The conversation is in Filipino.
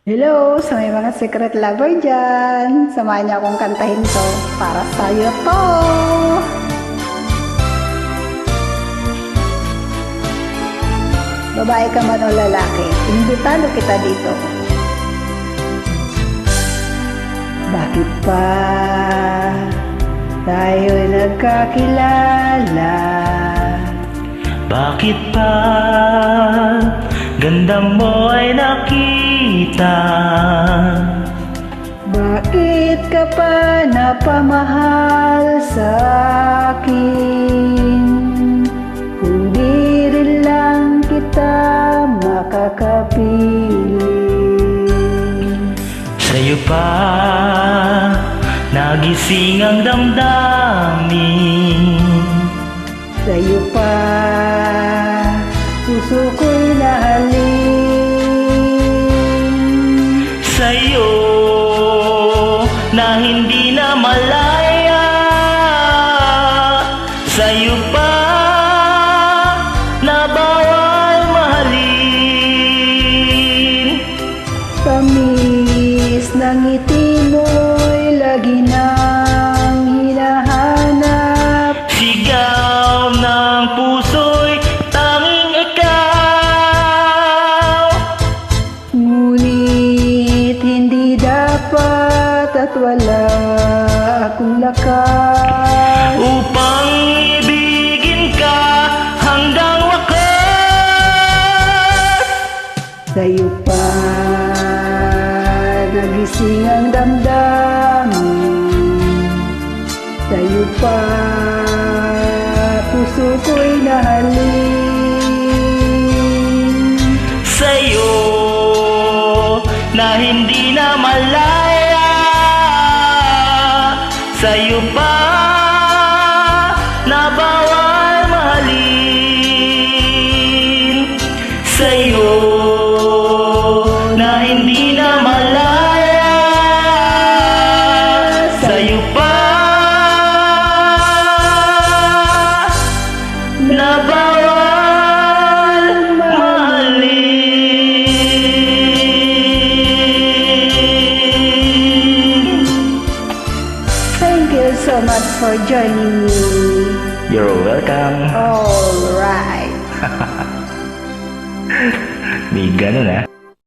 Hello sa may mga secret lover dyan. Samahan niyo akong kantahin to para sa'yo to. Babae ka man o lalaki, imbitado kita dito. Bakit pa tayo'y nagkakilala? Bakit pa ganda mo ay nakita? Bakit ka pa napamahal sa akin? Kung di rin lang kita makakapiling. Sa'yo pa nagising ang damdamin. Sa'yo pa puso ko'y nahalin. Sa'yo na hindi na malaya. Sa'yo pa na bawal mahalin. Tamis ng ngiti mo'y lagi nang hinahanap. Sigaw ng puso'y tanging ikaw. Ngunit hindi dapat at wala akong lakas Upang ibigin ka hanggang wakas. sa'yo pa nagising ang damdamin. Sa'yo pa puso ko'y nahalin. Sa'yo na hindi na malaya. Sa'yo pa na bawal mahalin. Sa'yo na hindi na malaya. Sa'yo pa na bawal mahalin. Thank you so much for joining me. You're welcome. Alright. May ganun ah.